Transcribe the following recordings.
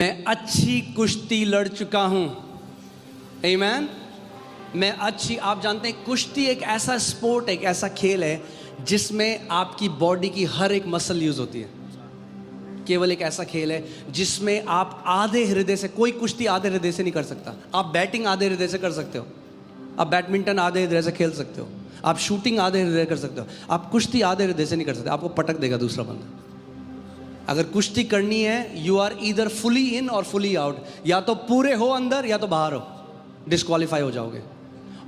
मैं अच्छी कुश्ती लड़ चुका हूं। आमीन। मैं अच्छी, आप जानते हैं कुश्ती एक ऐसा स्पोर्ट, एक ऐसा खेल है जिसमें आपकी बॉडी की हर एक मसल यूज होती है। केवल एक ऐसा खेल है जिसमें आप आधे हृदय से, कोई कुश्ती आधे हृदय से नहीं कर सकता। आप बैटिंग आधे हृदय से कर सकते हो, आप बैडमिंटन आधे हृदय से खेल सकते हो, आप शूटिंग आधे हृदय कर सकते हो, आप कुश्ती आधे हृदय से नहीं कर सकते। आपको पटक देगा दूसरा बंदा। अगर कुश्ती करनी है, you are either fully in or fully out, या तो पूरे हो अंदर या तो बाहर हो, डिस्क्वालीफाई हो जाओगे।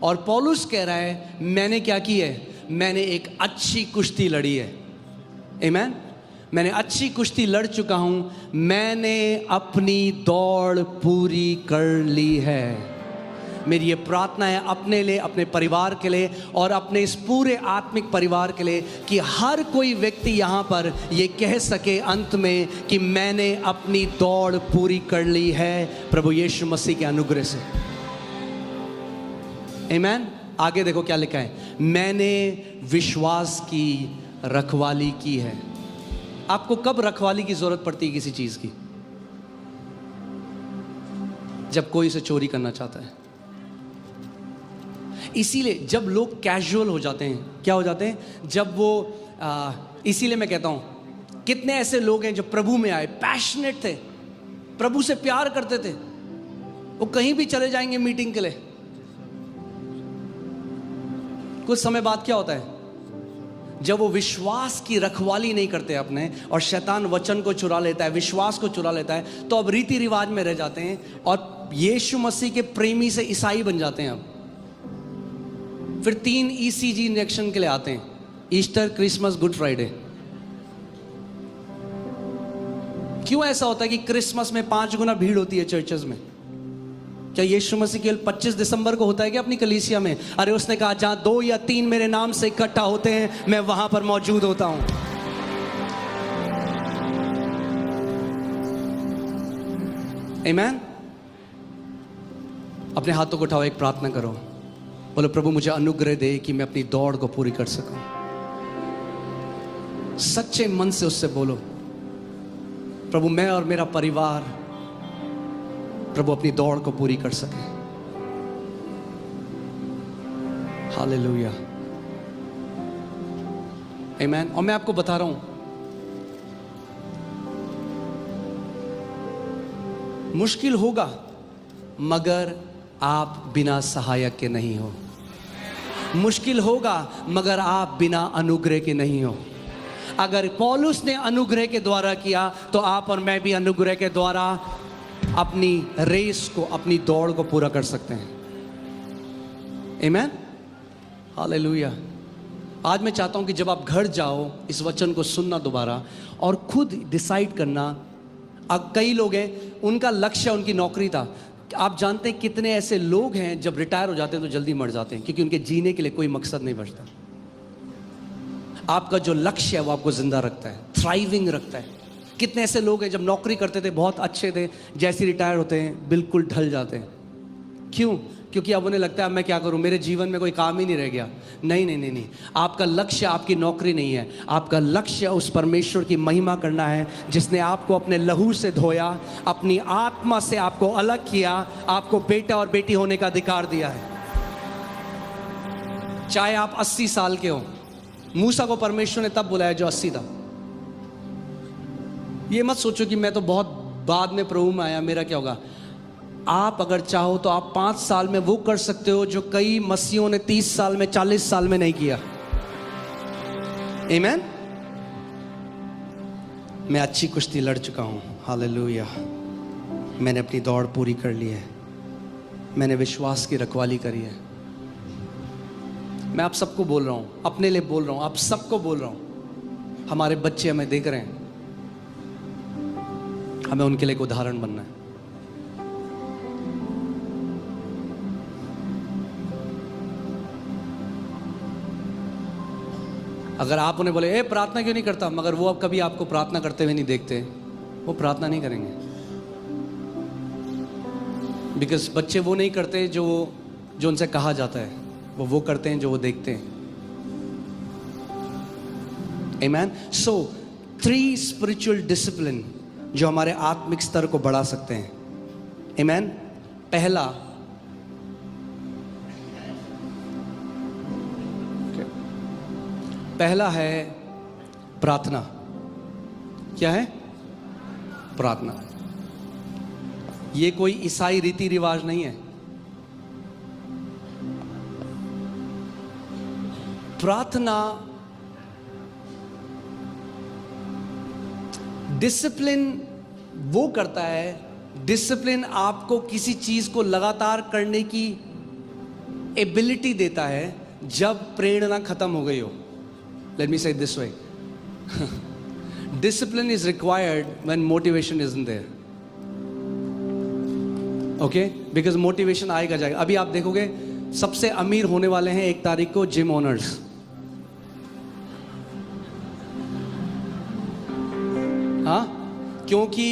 और पौलुस कह रहा है मैंने क्या की है, मैंने एक अच्छी कुश्ती लड़ी है। आमीन। मैंने अच्छी कुश्ती लड़ चुका हूं, मैंने अपनी दौड़ पूरी कर ली है। मेरी ये प्रार्थना है अपने लिए, अपने परिवार के लिए और अपने इस पूरे आत्मिक परिवार के लिए कि हर कोई व्यक्ति यहाँ पर ये कह सके अंत में कि मैंने अपनी दौड़ पूरी कर ली है प्रभु यीशु मसीह के अनुग्रह से। आमीन। आगे देखो क्या लिखा है, मैंने विश्वास की रखवाली की है। आपको कब रखवाली की जरूरत पड़ती है किसी चीज की? जब कोई इसे चोरी करना चाहता है। इसीलिए जब लोग कैजुअल हो जाते हैं, क्या हो जाते हैं, जब वो इसीलिए मैं कहता हूं कितने ऐसे लोग हैं जो प्रभु में आए, पैशनेट थे, प्रभु से प्यार करते थे, वो कहीं भी चले जाएंगे मीटिंग के लिए। कुछ समय बाद क्या होता है, जब वो विश्वास की रखवाली नहीं करते अपने, और शैतान वचन को चुरा लेता है, विश्वास को चुरा लेता है, तो अब रीति रिवाज में रह जाते हैं और यीशु मसीह के प्रेमी से ईसाई बन जाते हैं। अब फिर 3 ECG इंजेक्शन के लिए आते हैं, ईस्टर, क्रिसमस, गुड फ्राइडे। क्यों ऐसा होता है कि क्रिसमस में 5 गुना भीड़ होती है चर्चेस में? क्या यीशु मसीह केवल 25 दिसंबर को होता है क्या अपनी कलीसिया में? अरे उसने कहा जहां 2 या 3 मेरे नाम से इकट्ठा होते हैं मैं वहां पर मौजूद होता हूं। आमीन। अपने हाथों को उठाओ, एक प्रार्थना करो, बोलो प्रभु मुझे अनुग्रह दे कि मैं अपनी दौड़ को पूरी कर सकूं। सच्चे मन से उससे बोलो, प्रभु मैं और मेरा परिवार प्रभु अपनी दौड़ को पूरी कर सके। हालेलुया। आमीन। और मैं आपको बता रहा हूं, मुश्किल होगा मगर आप बिना सहायक के नहीं हो। मुश्किल होगा मगर आप बिना अनुग्रह के नहीं हो। अगर पौलुस ने अनुग्रह के द्वारा किया तो आप और मैं भी अनुग्रह के द्वारा अपनी रेस को, अपनी दौड़ को पूरा कर सकते हैं। आमीन। हालेलुया। आज मैं चाहता हूं कि जब आप घर जाओ इस वचन को सुनना दोबारा और खुद डिसाइड करना। अब कई लोग हैं उनका लक्ष्य उनकी नौकरी था। आप जानते हैं कितने ऐसे लोग हैं जब रिटायर हो जाते हैं तो जल्दी मर जाते हैं, क्योंकि उनके जीने के लिए कोई मकसद नहीं बचता। आपका जो लक्ष्य है वो आपको जिंदा रखता है, थ्राइविंग रखता है। कितने ऐसे लोग हैं जब नौकरी करते थे बहुत अच्छे थे, जैसे रिटायर होते हैं बिल्कुल ढल जाते हैं। क्यों? क्योंकि अब उन्हें लगता है अब मैं क्या करूं, मेरे जीवन में कोई काम ही नहीं रह गया। नहीं नहीं नहीं नहीं, आपका लक्ष्य आपकी नौकरी नहीं है। आपका लक्ष्य उस परमेश्वर की महिमा करना है जिसने आपको अपने लहू से धोया, अपनी आत्मा से आपको अलग किया, आपको बेटा और बेटी होने का अधिकार दिया है। चाहे आप 80 साल के हो। मूसा को परमेश्वर ने तब बुलाया जो 80 था। ये मत सोचो कि मैं तो बहुत बाद में प्रभु में आया, मेरा क्या होगा। आप अगर चाहो तो आप 5 साल में वो कर सकते हो जो कई मसीहों ने 30 साल में, 40 साल में नहीं किया। आमीन। मैं अच्छी कुश्ती लड़ चुका हूं। हालेलुया। मैंने अपनी दौड़ पूरी कर ली है, मैंने विश्वास की रखवाली करी है। मैं आप सबको बोल रहा हूं, अपने लिए बोल रहा हूं, आप सबको बोल रहा हूं। हमारे बच्चे हमें देख रहे हैं, हमें उनके लिए एक उदाहरण बनना है। अगर आप उन्हें बोले ए प्रार्थना क्यों नहीं करता, मगर वो अब कभी आपको प्रार्थना करते हुए नहीं देखते, वो प्रार्थना नहीं करेंगे। बिकॉज बच्चे वो नहीं करते जो उनसे कहा जाता है, वो करते हैं जो वो देखते हैं। आमीन। सो 3 spiritual discipline जो हमारे आत्मिक स्तर को बढ़ा सकते हैं। आमीन। पहला है प्रार्थना। क्या है? प्रार्थना। ये कोई ईसाई रीति रिवाज नहीं है। प्रार्थना डिसिप्लिन वो करता है, डिसिप्लिन आपको किसी चीज को लगातार करने की एबिलिटी देता है जब प्रेरणा खत्म हो गई हो। लेट मी से this way, discipline is required when motivation isn't there. Okay? Because motivation आएगा जाएगा। अभी आप देखोगे सबसे अमीर होने वाले हैं 1 तारीख को जिम ओनर्स। हाँ, क्योंकि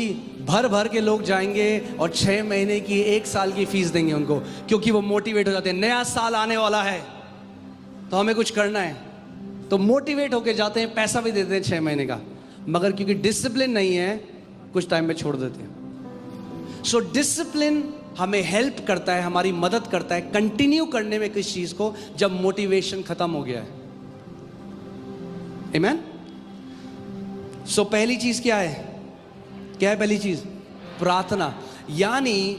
भर भर के लोग जाएंगे और 6 महीने की 1 साल की फीस देंगे उनको, क्योंकि वो मोटिवेट हो जाते हैं। नया साल आने वाला है तो हमें कुछ करना है, तो मोटिवेट होके जाते हैं, पैसा भी देते हैं 6 महीने का, मगर क्योंकि डिसिप्लिन नहीं है कुछ टाइम में छोड़ देते हैं। सो डिसिप्लिन हमें हेल्प करता है, हमारी मदद करता है कंटिन्यू करने में किस चीज को, जब मोटिवेशन खत्म हो गया है। आमीन। सो पहली चीज क्या है? क्या है पहली चीज? प्रार्थना। यानी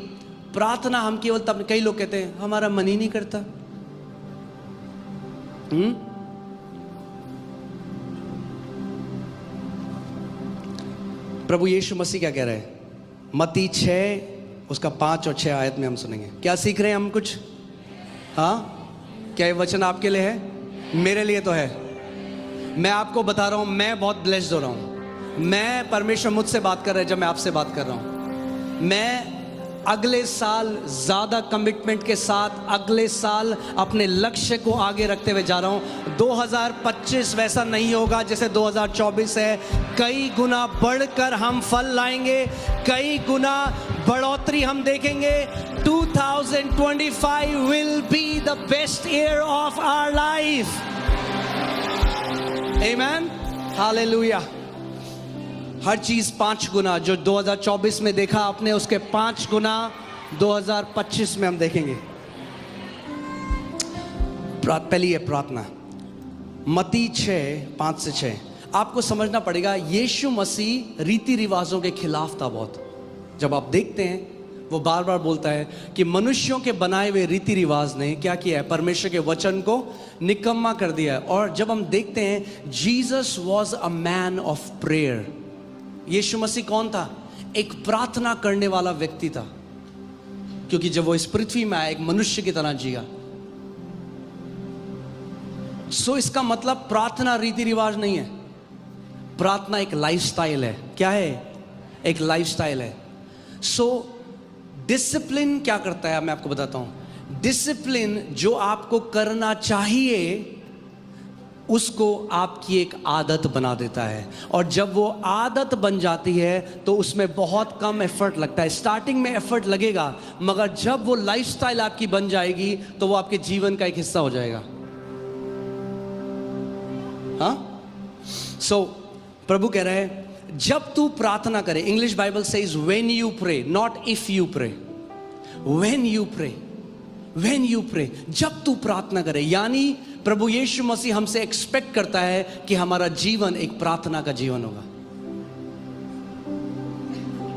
प्रार्थना हम केवल तब, कई लोग कहते हैं हमारा मन ही नहीं करता। प्रभु यीशु मसीह क्या कह रहे हैं? मत्ती 6 उसका 5 और 6 आयत में हम सुनेंगे। क्या सीख रहे हैं हम कुछ? हाँ, क्या ये वचन आपके लिए है? मेरे लिए तो है। मैं आपको बता रहा हूं, मैं बहुत ब्लेस्ड हो रहा हूं। मैं, परमेश्वर मुझसे बात कर रहे हैं जब मैं आपसे बात कर रहा हूं। मैं अगले साल ज्यादा कमिटमेंट के साथ अगले साल अपने लक्ष्य को आगे रखते हुए जा रहा हूं। 2025 वैसा नहीं होगा जैसे 2024 है। कई गुना बढ़कर हम फल लाएंगे, कई गुना बढ़ोतरी हम देखेंगे। 2025 will be the best year of our life. आमीन, हालेलुया। हर चीज 5 गुना, जो 2024 में देखा आपने उसके 5 गुना 2025 में हम देखेंगे। पहली है प्रार्थना। मत्ती 6:5 से 6। आपको समझना पड़ेगा, यीशु मसीह रीति रिवाजों के खिलाफ था बहुत। जब आप देखते हैं वो बार बार बोलता है कि मनुष्यों के बनाए हुए रीति रिवाज ने क्या किया है? परमेश्वर के वचन को निकम्मा कर दिया है। और जब हम देखते हैं, Jesus was a man of prayer. यीशु मसीह कौन था? एक प्रार्थना करने वाला व्यक्ति था, क्योंकि जब वो इस पृथ्वी में आया एक मनुष्य की तरह जिया। सो इसका मतलब प्रार्थना रीति रिवाज नहीं है, प्रार्थना एक लाइफस्टाइल है। क्या है? एक लाइफस्टाइल है। सो डिसिप्लिन क्या करता है मैं आपको बताता हूं। डिसिप्लिन जो आपको करना चाहिए उसको आपकी एक आदत बना देता है, और जब वो आदत बन जाती है तो उसमें बहुत कम एफर्ट लगता है। स्टार्टिंग में एफर्ट लगेगा, मगर जब वो लाइफस्टाइल आपकी बन जाएगी तो वो आपके जीवन का एक हिस्सा हो जाएगा। हाँ, सो प्रभु कह रहे हैं जब तू प्रार्थना करे, English Bible says when you pray, not if you pray, when you pray, when you pray, जब तू प्रार्थना करे। यानी प्रभु यीशु मसीह हमसे एक्सपेक्ट करता है कि हमारा जीवन एक प्रार्थना का जीवन होगा।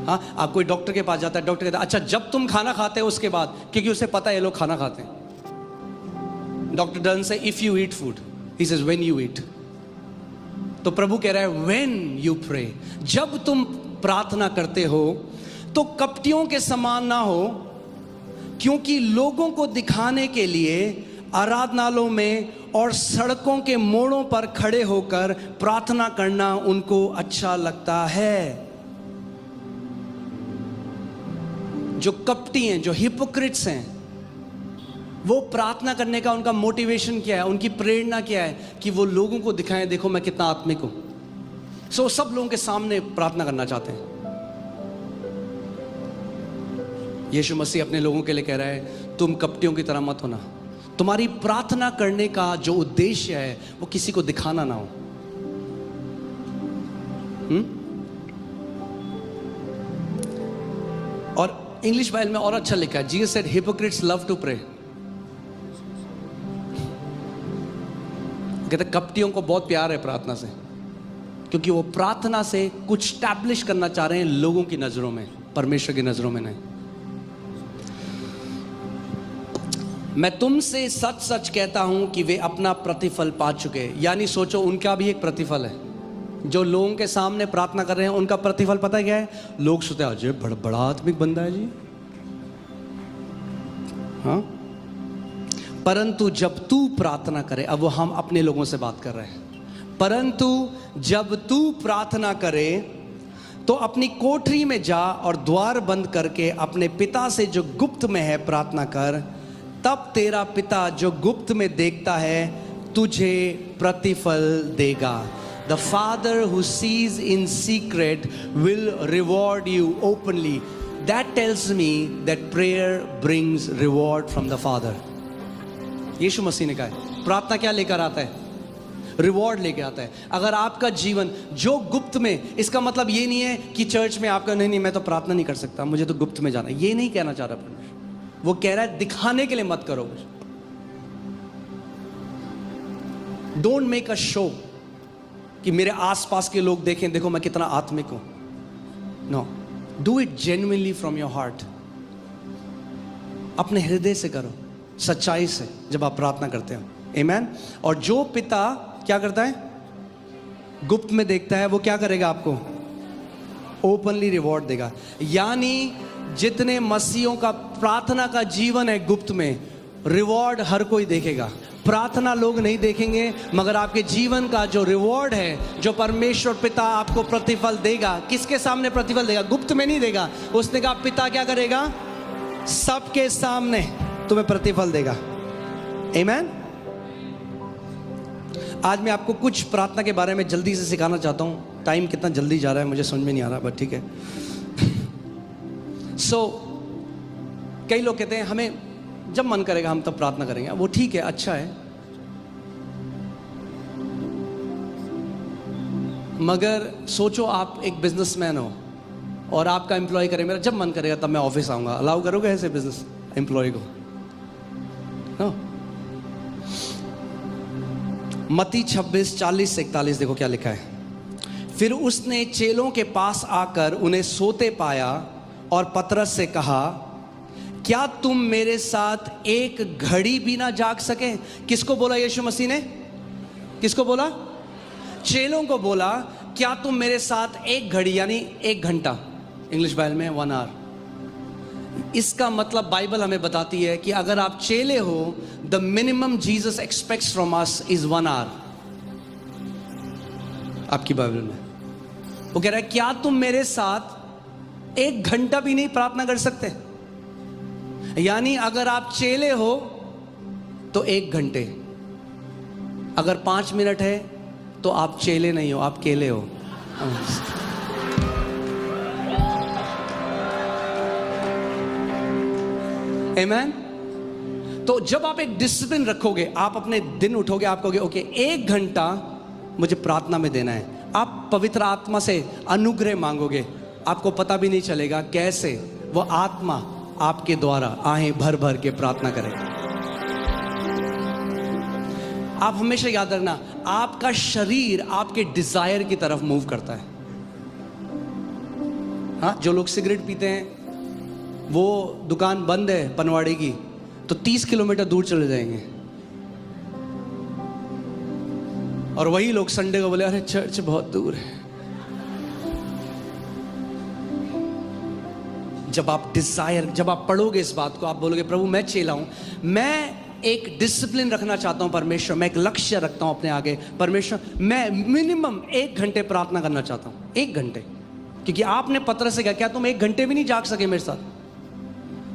हाँ, आप कोई डॉक्टर के पास जाता है, डॉक्टर कहता है अच्छा जब तुम खाना खाते हो उसके बाद, क्योंकि उसे पता है ये लोग खाना खाते हैं। Doctor doesn't say if you eat food, he says when you eat. तो प्रभु कह रहा है व्हेन यू प्रे, जब तुम प्रार्थना करते हो तो कपटियों के समान ना हो, क्योंकि लोगों को दिखाने के लिए आराधनालयों में और सड़कों के मोड़ों पर खड़े होकर प्रार्थना करना उनको अच्छा लगता है। जो कपटी हैं, जो हिपोक्रिट्स हैं, वो प्रार्थना करने का उनका मोटिवेशन क्या है, उनकी प्रेरणा क्या है? कि वो लोगों को दिखाएं देखो मैं कितना आत्मिक हूं। सो सब लोगों के सामने प्रार्थना करना चाहते हैं। यीशु मसीह अपने लोगों के लिए कह रहा है तुम कपटियों की तरह मत होना। तुम्हारी प्रार्थना करने का जो उद्देश्य है वो किसी को दिखाना ना हो। और इंग्लिश बाइबल में और अच्छा लिखा है, Jesus said hypocrites love to pray. कहते कपटियों को बहुत प्यार है प्रार्थना से, क्योंकि वो प्रार्थना से कुछ स्टैब्लिश करना चाह रहे हैं लोगों की नजरों में, परमेश्वर की नजरों में नहीं। मैं तुमसे सच सच कहता हूं कि वे अपना प्रतिफल पा चुके। यानी सोचो, उनका भी एक प्रतिफल है। जो लोगों के सामने प्रार्थना कर रहे हैं उनका प्रतिफल पता है क्या है? लोग सोचते हैं अजय बड़ा आत्मिक बंदा है जी। हाँ, परंतु जब तू प्रार्थना करे, अब वो हम अपने लोगों से बात कर रहे हैं, परंतु जब तू प्रार्थना करे तो अपनी कोठरी में जा और द्वार बंद करके अपने पिता से जो गुप्त में है प्रार्थना कर, तब तेरा पिता जो गुप्त में देखता है तुझे प्रतिफल देगा। The Father who sees in secret will reward you openly. That tells me that prayer brings reward from the Father. यीशु मसीह ने कहा है, प्रार्थना क्या लेकर आता है? रिवॉर्ड लेके आता है। अगर आपका जीवन जो गुप्त में, इसका मतलब ये नहीं है कि चर्च में आपका नहीं मैं तो प्रार्थना नहीं कर सकता, मुझे तो गुप्त में जाना है, ये नहीं कहना चाह रहा परमेश्वर। वो कह रहा है दिखाने के लिए मत करो। डोंट मेक अ शो कि मेरे आसपास के लोग देखें, देखो मैं कितना आत्मिक हूं। No, do it genuinely from your heart. अपने हृदय से करो, सच्चाई से, जब आप प्रार्थना करते हो। आमीन। और जो पिता क्या करता है? गुप्त में देखता है, वो क्या करेगा? आपको ओपनली रिवॉर्ड देगा। यानी जितने मसीहों का प्रार्थना का जीवन है गुप्त में, रिवॉर्ड हर कोई देखेगा। प्रार्थना लोग नहीं देखेंगे, मगर आपके जीवन का जो रिवॉर्ड है, जो परमेश्वर पिता आपको प्रतिफल देगा, किसके सामने प्रतिफल देगा? गुप्त में नहीं देगा। उसने कहा पिता क्या करेगा? सबके सामने तुम्हें प्रतिफल देगा। आमीन। आज मैं आपको कुछ प्रार्थना के बारे में जल्दी से सिखाना चाहता हूं। टाइम कितना जल्दी जा रहा है मुझे समझ में नहीं आ रहा, बट ठीक है। कई लोग कहते हैं हमें जब मन करेगा हम तब प्रार्थना करेंगे। वो ठीक है, अच्छा है, मगर सोचो आप एक बिजनेसमैन हो और आपका एम्प्लॉय करे मेरा जब मन करेगा तब मैं ऑफिस आऊंगा। अलाउ करोगे ऐसे बिजनेस एम्प्लॉय को? नो। मत्ती 26:40-41 देखो क्या लिखा है। फिर उसने चेलों के पास आकर उन्हें सोते पाया और पतरस से कहा, क्या तुम मेरे साथ एक घड़ी भी ना जाग सके? किसको बोला यीशु मसीह ने? किसको बोला? चेलों को बोला, क्या तुम मेरे साथ एक घड़ी, यानी 1 घंटा, इंग्लिश बाइबल में 1 आवर। इसका मतलब बाइबल हमें बताती है कि अगर आप चेले हो, the minimum Jesus expects from us is 1 hour. आपकी बाइबल में वो कह रहा है, क्या तुम मेरे साथ 1 घंटा भी नहीं प्रार्थना कर सकते? यानी अगर आप चेले हो तो 1 घंटे, अगर 5 मिनट है तो आप चेले नहीं हो, आप केले हो। आमीन। तो जब आप एक डिसिप्लिन रखोगे, आप अपने दिन उठोगे, आप कहोगे ओके 1 घंटा मुझे प्रार्थना में देना है, आप पवित्र आत्मा से अनुग्रह मांगोगे। आपको पता भी नहीं चलेगा कैसे वो आत्मा आपके द्वारा आहें भर भर के प्रार्थना करेगा। आप हमेशा याद रखना, आपका शरीर आपके डिजायर की तरफ मूव करता है। हाँ, जो लोग सिगरेट पीते हैं, वो दुकान बंद है पनवाड़ी की तो 30 किलोमीटर दूर चले जाएंगे, और वही लोग संडे को बोले अरे चर्च बहुत दूर है। जब आप डिजायर, जब आप पढ़ोगे इस बात को, आप बोलोगे प्रभु मैं चेला हूं, मैं एक डिसिप्लिन रखना चाहता हूं परमेश्वर, मैं एक लक्ष्य रखता हूं अपने आगे परमेश्वर, मैं मिनिमम 1 घंटे प्रार्थना करना चाहता हूं। 1 घंटे, क्योंकि आपने पतरस से कहा क्या तुम 1 घंटे भी नहीं जाग सके मेरे साथ?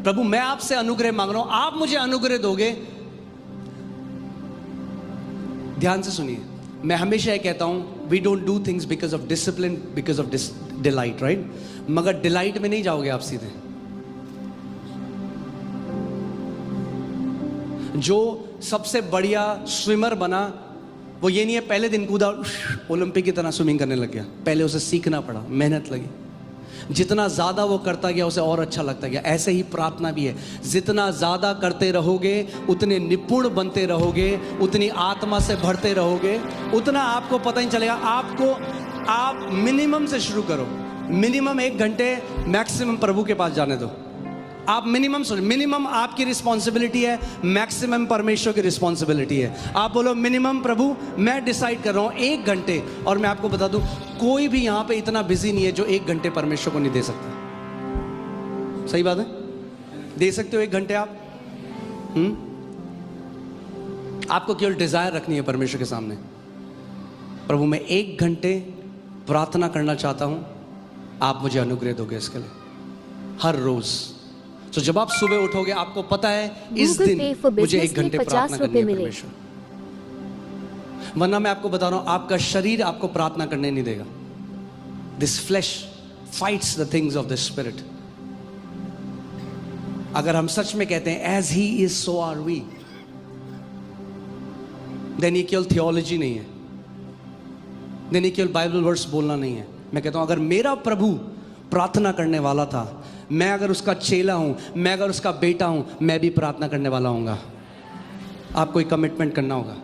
प्रभु मैं आपसे अनुग्रह मांग रहा हूं, आप मुझे अनुग्रह दोगे। ध्यान से सुनिए, मैं हमेशा ये कहता हूं we don't do things because of discipline, because of delight, right? मगर डिलाइट में नहीं जाओगे आप सीधे। जो सबसे बढ़िया स्विमर बना, वो ये नहीं है पहले दिन कूदा ओलंपिक की तरह स्विमिंग करने लग गया, पहले उसे सीखना पड़ा, मेहनत लगी। जितना ज़्यादा वो करता गया उसे और अच्छा लगता गया। ऐसे ही प्रार्थना भी है, जितना ज़्यादा करते रहोगे उतने निपुण बनते रहोगे, उतनी आत्मा से भरते रहोगे, उतना आपको पता नहीं चलेगा। आप मिनिमम से शुरू करो, मिनिमम 1 घंटे मैक्सिमम प्रभु के पास जाने दो। आप मिनिमम आपकी रिस्पॉन्सिबिलिटी है, मैक्सिमम परमेश्वर की रिस्पॉन्सिबिलिटी है। आप बोलो मिनिमम प्रभु मैं डिसाइड कर रहा हूँ 1 घंटे। और मैं आपको बता दूं, कोई भी यहाँ पे इतना बिजी नहीं है जो 1 घंटे परमेश्वर को नहीं दे सकता। सही बात है, दे सकते हो 1 घंटे आप। आपको केवल डिजायर रखनी है परमेश्वर के सामने, प्रभु मैं 1 घंटे प्रार्थना करना चाहता हूं, आप मुझे अनुग्रह दोगे इसके लिए हर रोज। तो जब आप सुबह उठोगे आपको पता है इस दिन मुझे 1 घंटे प्रार्थना करनी है परमेश्वर। वरना मैं आपको बता रहा हूं, आपका शरीर आपको प्रार्थना करने नहीं देगा। This flesh fights the things of the spirit. अगर हम सच में कहते हैं as he is so are we, then ये केवल थियोलॉजी नहीं है, देन ये केवल बाइबल वर्ड्स बोलना नहीं है। मैं कहता हूं अगर मेरा प्रभु प्रार्थना करने वाला था, मैं अगर उसका चेला हूं, मैं अगर उसका बेटा हूं, मैं भी प्रार्थना करने वाला हूँगा। आपको एक कमिटमेंट करना होगा।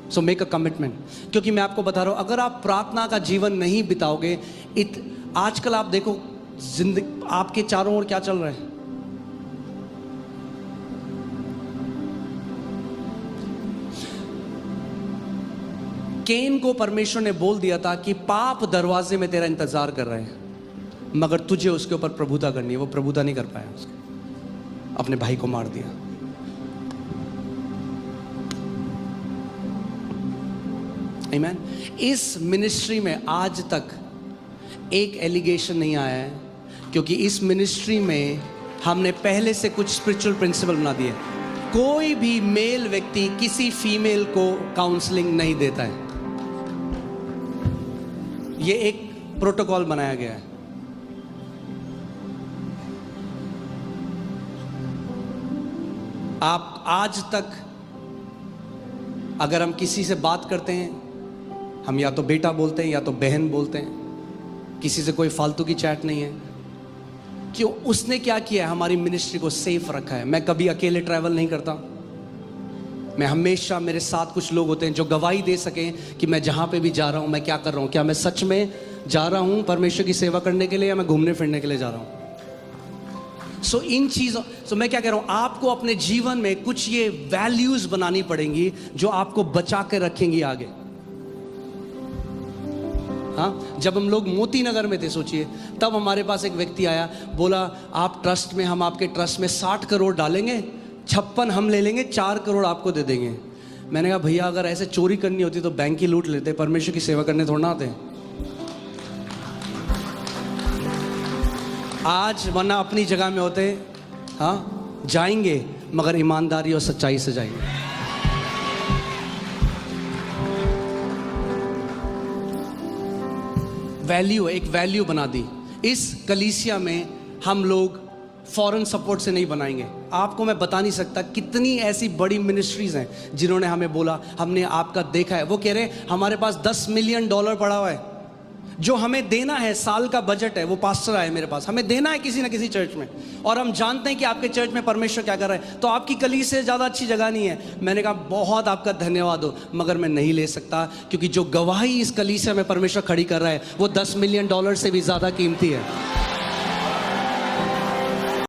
So make a commitment. क्योंकि मैं आपको बता रहा हूं, अगर आप प्रार्थना का जीवन नहीं बिताओगे, आजकल आप देखो जिंदगी आपके चारों ओर क्या चल रहा है। केन को परमेश्वर ने बोल दिया था कि पाप दरवाजे में तेरा इंतजार कर रहे हैं, मगर तुझे उसके ऊपर प्रभुता करनी है। वो प्रभुता नहीं कर पाया, उसको अपने भाई को मार दिया। आमीन। इस मिनिस्ट्री में आज तक एक एलिगेशन नहीं आया है, क्योंकि इस मिनिस्ट्री में हमने पहले से कुछ स्पिरिचुअल प्रिंसिपल बना दिए। कोई भी मेल व्यक्ति किसी फीमेल को काउंसलिंग नहीं देता है, ये एक प्रोटोकॉल बनाया गया है। आप आज तक अगर हम किसी से बात करते हैं, हम या तो बेटा बोलते हैं या तो बहन बोलते हैं, किसी से कोई फालतू की चैट नहीं है। क्यों? उसने क्या किया है, हमारी मिनिस्ट्री को सेफ रखा है। मैं कभी अकेले ट्रैवल नहीं करता, मैं हमेशा मेरे साथ कुछ लोग होते हैं जो गवाही दे सकें कि मैं जहाँ पे भी जा रहा हूँ मैं क्या कर रहा हूँ, क्या मैं सच में जा रहा हूँ परमेश्वर की सेवा करने के लिए या मैं घूमने फिरने के लिए जा रहा हूँ। इन चीज़ों मैं क्या कह रहा हूँ, आपको अपने जीवन में कुछ ये वैल्यूज बनानी पड़ेंगी जो आपको बचा के रखेंगी आगे। हाँ, जब हम लोग मोती नगर में थे, सोचिए, तब हमारे पास एक व्यक्ति आया, बोला आप ट्रस्ट में, हम आपके ट्रस्ट में 60 करोड़ डालेंगे, 56 हम ले लेंगे, 4 करोड़ आपको दे देंगे। मैंने कहा भैया अगर ऐसे चोरी करनी होती तो बैंक ही लूट लेते, परमेश्वर की सेवा करने थोड़ा ना आते हैं आज, वरना अपनी जगह में होते। हाँ, जाएंगे मगर ईमानदारी और सच्चाई से जाएंगे। वैल्यू, एक वैल्यू बना दी। इस कलीसिया में हम लोग फॉरेन सपोर्ट से नहीं बनाएंगे। आपको मैं बता नहीं सकता कितनी ऐसी बड़ी मिनिस्ट्रीज हैं जिन्होंने हमें बोला हमने आपका देखा है। वो कह रहे हमारे पास $10 मिलियन पड़ा हुआ है जो हमें देना है, साल का बजट है। वो पास्टर आए मेरे पास, हमें देना है किसी ना किसी चर्च में, और हम जानते हैं कि आपके चर्च में परमेश्वर क्या कर रहा है, तो आपकी कलीसिया से ज़्यादा अच्छी जगह नहीं है। मैंने कहा बहुत आपका धन्यवाद हो, मगर मैं नहीं ले सकता, क्योंकि जो गवाही इस कलीसिया में परमेश्वर खड़ी कर रहा है वो $10 मिलियन से भी ज़्यादा कीमती है।